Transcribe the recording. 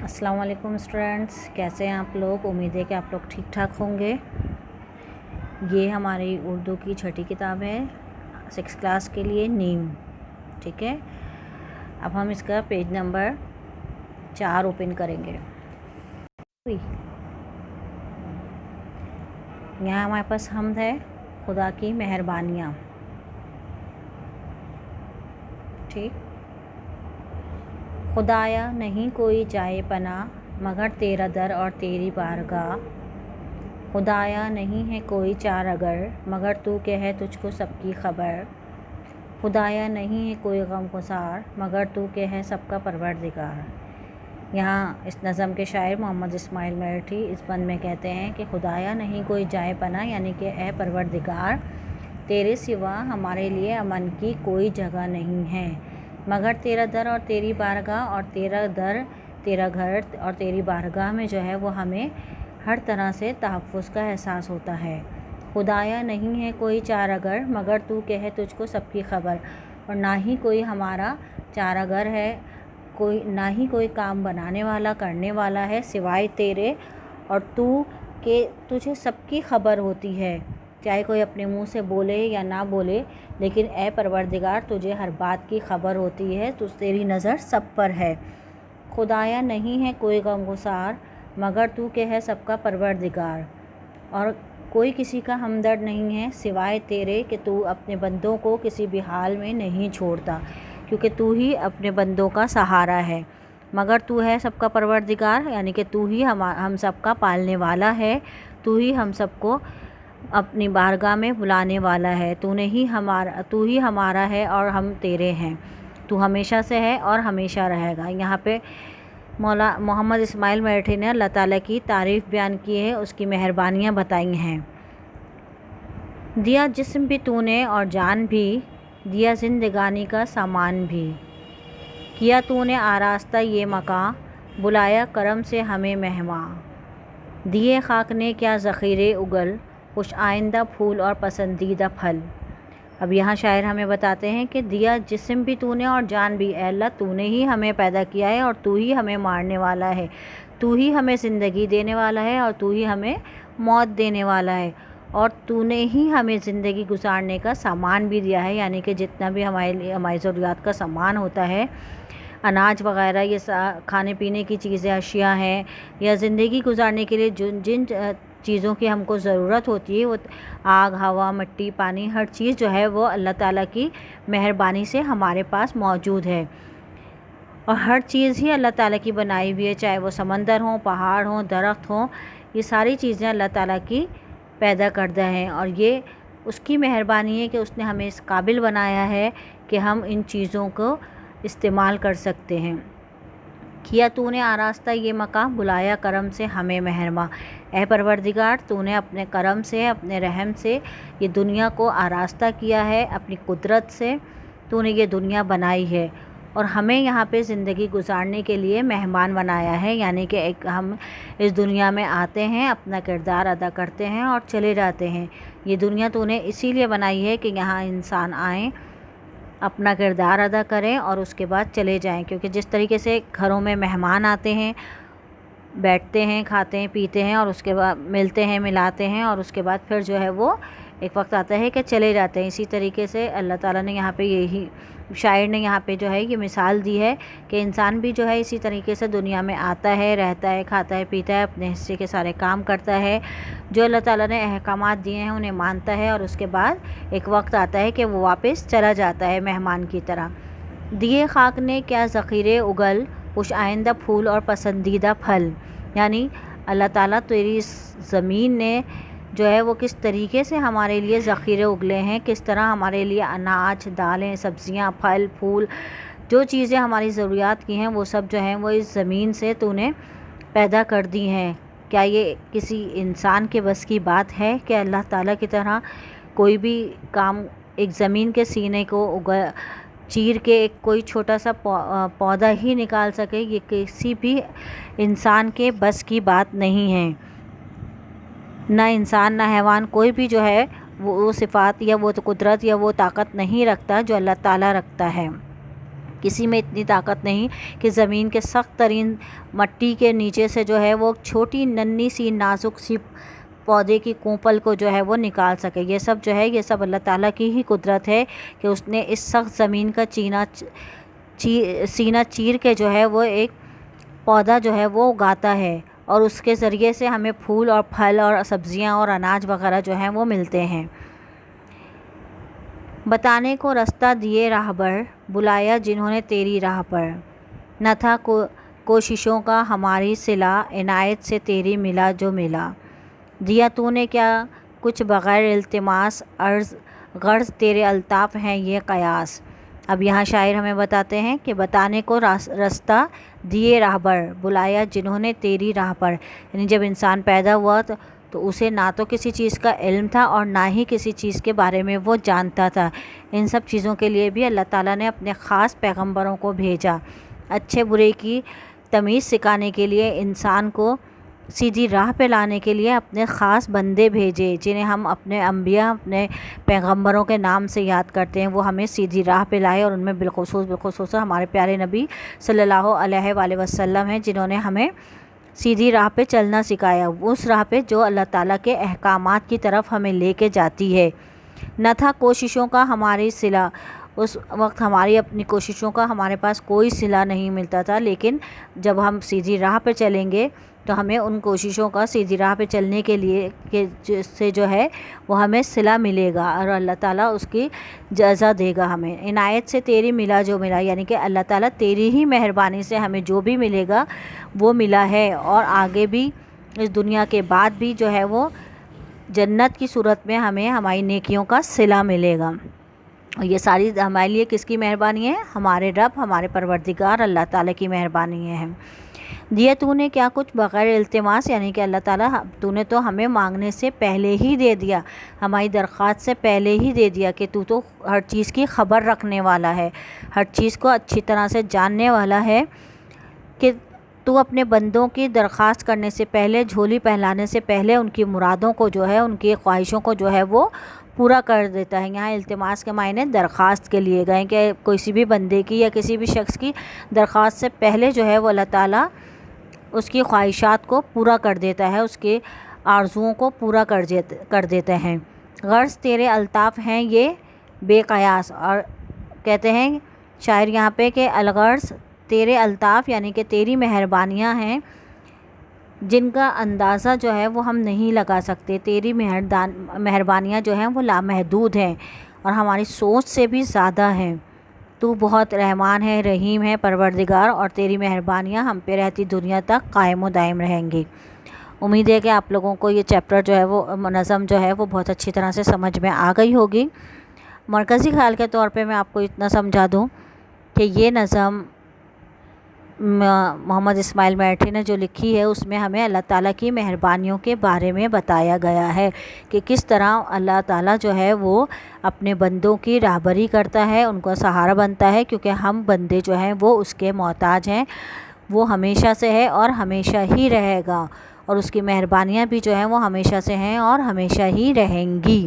अस्सलाम वालेकुम स्टूडेंट्स, कैसे हैं आप लोग। उम्मीद है कि आप लोग ठीक ठाक होंगे। ये हमारी उर्दू की छठी किताब है 6 क्लास के लिए नीम। ठीक है, अब हम इसका पेज नंबर 4 ओपन करेंगे। यहाँ हमारे पास हमद है खुदा की मेहरबानियाँ। ठीक, खुदाया नहीं कोई जाए पना मगर तेरा दर और तेरी बारगाह। खुदाया नहीं है कोई चार अगर मगर तू के है तुझको सबकी खबर। खुदाया नहीं है कोई गमगुसार मगर तू के है सबका परवरदिगार। यहाँ इस नज़म के शायर मोहम्मद इस्माइल मेरठी इस बंद में कहते हैं कि खुदाया नहीं कोई जाए पना, यानी कि ए परवरदिगार, तेरे सिवा हमारे लिए अमन की कोई जगह नहीं है, मगर तेरा दर और तेरी बारगाह, और तेरा दर, तेरा घर और तेरी बारगाह में जो है वो हमें हर तरह से तहफ़्फ़ुज़ का एहसास होता है। खुदाया नहीं है कोई चार अगर मगर तू के है तुझको सबकी खबर, और ना ही कोई हमारा चार अगर है, कोई ना ही कोई काम बनाने वाला करने वाला है सिवाय तेरे, और तू के तुझे सबकी खबर होती है, चाहे कोई अपने मुंह से बोले या ना बोले, लेकिन ए परवरदिगार तुझे हर बात की खबर होती है, तेरी नज़र सब पर है। खुदाया नहीं है कोई गमगुसार मगर तू के है सबका परवरदिगार, और कोई किसी का हमदर्द नहीं है सिवाय तेरे कि तू अपने बंदों को किसी भी हाल में नहीं छोड़ता, क्योंकि तू ही अपने बंदों का सहारा है। मगर तू है सबका परवरदिगार, यानी कि तू ही हम सबका पालने वाला है, तू ही हम सबको अपनी बारगाह में बुलाने वाला है। तू ही हमारा है और हम तेरे हैं। तू हमेशा से है और हमेशा रहेगा। यहाँ पे मौला मोहम्मद इस्माइल मेरठी ने अल्लाह ताला की तारीफ़ बयान की है, उसकी मेहरबानियाँ बताई हैं। दिया जिस्म भी तूने और जान भी, दिया ज़िंदगानी का सामान भी, किया तूने आरास्ता ये मकां, बुलाया करम से हमें मेहमां। दिए खाक ने क्या ज़ख़ीरे उगल, खुश आइंदा फूल और पसंदीदा फल। अब यहाँ शायर हमें बताते हैं कि दिया जिस्म भी तूने और जान भी, ऐ अल्लाह तूने ही हमें पैदा किया है और तू ही हमें मारने वाला है, तू ही हमें ज़िंदगी देने वाला है और तू ही हमें मौत देने वाला है, और तूने ही हमें ज़िंदगी गुजारने का सामान भी दिया है, यानी कि जितना भी हमारी ज़रूरियात का सामान होता है, अनाज वगैरह, ये खाने पीने की चीज़ें, अशिया हैं, या ज़िंदगी गुजारने के लिए जिन चीज़ों की हमको ज़रूरत होती है, वो आग, हवा, मिट्टी, पानी, हर चीज़ जो है वो अल्लाह ताला की मेहरबानी से हमारे पास मौजूद है। और हर चीज़ ही अल्लाह ताला की बनाई हुई है, चाहे वो समंदर हो, पहाड़ हो, दरख्त हो, ये सारी चीज़ें अल्लाह ताला की पैदा करदा हैं, और ये उसकी मेहरबानी है कि उसने हमें इस काबिल बनाया है कि हम इन चीज़ों को इस्तेमाल कर सकते हैं। किया तूने आरास्ता ये मकाम, बुलाया करम से हमें मेहरमा। ए परवरदिगार, तूने अपने करम से, अपने रहम से ये दुनिया को आरास्ता किया है, अपनी कुदरत से तूने ये दुनिया बनाई है, और हमें यहाँ पे ज़िंदगी गुजारने के लिए मेहमान बनाया है, यानी कि हम इस दुनिया में आते हैं, अपना किरदार अदा करते हैं और चले जाते हैं। ये दुनिया तूने इसीलिए बनाई है कि यहाँ इंसान आएँ, अपना किरदार अदा करें और उसके बाद चले जाएं, क्योंकि जिस तरीके से घरों में मेहमान आते हैं, बैठते हैं, खाते हैं, पीते हैं, और उसके बाद मिलते हैं, मिलाते हैं, और उसके बाद फिर जो है वो एक वक्त आता है कि चले जाते हैं, इसी तरीके से अल्लाह ताला ने यहाँ पे, यही शायर ने यहाँ पे जो है ये मिसाल दी है कि इंसान भी जो है इसी तरीके से दुनिया में आता है, रहता है, खाता है, पीता है, अपने हिस्से के सारे काम करता है, जो अल्लाह ताला ने अहकामात दिए हैं उन्हें मानता है, और उसके बाद एक वक्त आता है कि वो वापस चला जाता है मेहमान की तरह। दिए खाक ने क्या ज़ख़ीरे उगल, खुश आइंदा फूल और पसंदीदा फल, यानी अल्लाह ताला तेरी इस ज़मीन ने जो है वो किस तरीके से हमारे लिए ज़ख़ीरे उगले हैं, किस तरह हमारे लिए अनाज, दालें, सब्ज़ियाँ, फल, फूल, जो चीज़ें हमारी ज़रूरियात की हैं वो सब जो हैं वो इस ज़मीन से तूने पैदा कर दी हैं। क्या ये किसी इंसान के बस की बात है कि अल्लाह ताला की तरह कोई भी काम एक ज़मीन के सीने को चीर के एक कोई छोटा सा पौधा ही निकाल सके? ये किसी भी इंसान के बस की बात नहीं है। ना इंसान, ना हैवान, कोई भी जो है वो सिफ़ात या वो कुदरत या वो ताकत नहीं रखता जो अल्लाह ताला रखता है। کسی میں اتنی طاقت نہیں کہ زمین کے سخت ترین مٹی کے نیچے سے جو ہے وہ چھوٹی ننھی سی نازک سی پودے کی کونپل کو جو ہے وہ نکال سکے۔ یہ سب جو ہے یہ سب اللہ تعالیٰ کی ہی قدرت ہے کہ اس نے اس سخت زمین کا سینہ چیر کے جو ہے وہ ایک پودا جو ہے وہ اگاتا ہے، اور اس کے ذریعے سے ہمیں پھول اور پھل اور سبزیاں اور اناج وغیرہ جو ہیں وہ ملتے ہیں۔ بتانے کو رستہ دیے راہبر، بلایا جنہوں نے تیری راہ پر، نہ تھا کوششوں کا ہماری صلہ، عنایت سے تیری ملا جو ملا، دیا تو نے کیا کچھ بغیر التماس، غرض تیرے الطاف ہیں یہ قیاس۔ اب یہاں شاعر ہمیں بتاتے ہیں کہ بتانے کو رستہ دیے راہبر، بلایا جنہوں نے تیری راہ پر، یعنی جب انسان پیدا ہوا تو اسے نہ تو کسی چیز کا علم تھا اور نہ ہی کسی چیز کے بارے میں وہ جانتا تھا۔ ان سب چیزوں کے لیے بھی اللہ تعالیٰ نے اپنے خاص پیغمبروں کو بھیجا، اچھے برے کی تمیز سکھانے کے لیے، انسان کو سیدھی راہ پہ لانے کے لیے اپنے خاص بندے بھیجے، جنہیں ہم اپنے انبیاء، اپنے پیغمبروں کے نام سے یاد کرتے ہیں۔ وہ ہمیں سیدھی راہ پہ لائے، اور ان میں بالخصوص ہمارے پیارے نبی صلی اللہ علیہ وآلہ وسلم ہیں، جنہوں نے ہمیں سیدھی راہ پہ چلنا سکھایا، اس راہ پہ جو اللہ تعالیٰ کے احکامات کی طرف ہمیں لے کے جاتی ہے۔ نہ تھا کوششوں کا ہماری صلہ، اس وقت ہماری اپنی کوششوں کا ہمارے پاس کوئی صلہ نہیں ملتا تھا، لیکن جب ہم سیدھی راہ پہ چلیں گے تو ہمیں ان کوششوں کا سیدھی راہ پہ چلنے کے لیے سے جو ہے وہ ہمیں صلہ ملے گا، اور اللہ تعالیٰ اس کی جزا دے گا ہمیں۔ عنایت سے تیری ملا جو ملا، یعنی کہ اللہ تعالیٰ تیری ہی مہربانی سے ہمیں جو بھی ملے گا وہ ملا ہے، اور آگے بھی اس دنیا کے بعد بھی جو ہے وہ جنت کی صورت میں ہمیں ہماری نیکیوں کا صلہ ملے گا۔ اور یہ ساری ہمارے لیے کس کی مہربانی ہے؟ ہمارے رب، ہمارے پروردگار اللہ تعالیٰ کی مہربانی ہے۔ دیا تو نے کیا کچھ بغیر التماس، یعنی کہ اللہ تعالیٰ تو نے تو ہمیں مانگنے سے پہلے ہی دے دیا، ہماری درخواست سے پہلے ہی دے دیا، کہ تو ہر چیز کی خبر رکھنے والا ہے، ہر چیز کو اچھی طرح سے جاننے والا ہے، کہ تو اپنے بندوں کی درخواست کرنے سے پہلے، جھولی پہلانے سے پہلے ان کی مرادوں کو جو ہے، ان کی خواہشوں کو جو ہے وہ پورا کر دیتا ہے۔ یہاں التماس کے معنی درخواست کے لیے گئے، کہ کسی بھی بندے کی یا کسی بھی شخص کی درخواست سے پہلے جو ہے وہ اللہ تعالیٰ اس کی خواہشات کو پورا کر دیتا ہے، اس کے آرزوؤں کو پورا کر دیتے ہیں۔ غرض تیرے الطاف ہیں یہ بے قیاس، اور کہتے ہیں شاعر یہاں پہ کہ الغرض تیرے الطاف، یعنی کہ تیری مہربانیاں ہیں جن کا اندازہ جو ہے وہ ہم نہیں لگا سکتے، تیری مہربانیاں جو ہیں وہ لامحدود ہیں اور ہماری سوچ سے بھی زیادہ ہیں۔ تو بہت رحمان ہے، رحیم ہے پروردگار، اور تیری مہربانیاں ہم پہ رہتی دنیا تک قائم و دائم رہیں گی۔ امید ہے کہ آپ لوگوں کو یہ چیپٹر جو ہے وہ نظم جو ہے وہ بہت اچھی طرح سے سمجھ میں آ گئی ہوگی۔ مرکزی خیال کے طور پہ میں آپ کو اتنا سمجھا دوں کہ یہ نظم محمد اسماعیل میٹھی نے جو لکھی ہے، اس میں ہمیں اللہ تعالیٰ کی مہربانیوں کے بارے میں بتایا گیا ہے کہ کس طرح اللہ تعالیٰ جو ہے وہ اپنے بندوں کی راہبری کرتا ہے، ان کا سہارا بنتا ہے، کیونکہ ہم بندے جو ہیں وہ اس کے محتاج ہیں، وہ ہمیشہ سے ہے اور ہمیشہ ہی رہے گا، اور اس کی مہربانیاں بھی جو ہیں وہ ہمیشہ سے ہیں اور ہمیشہ ہی رہیں گی۔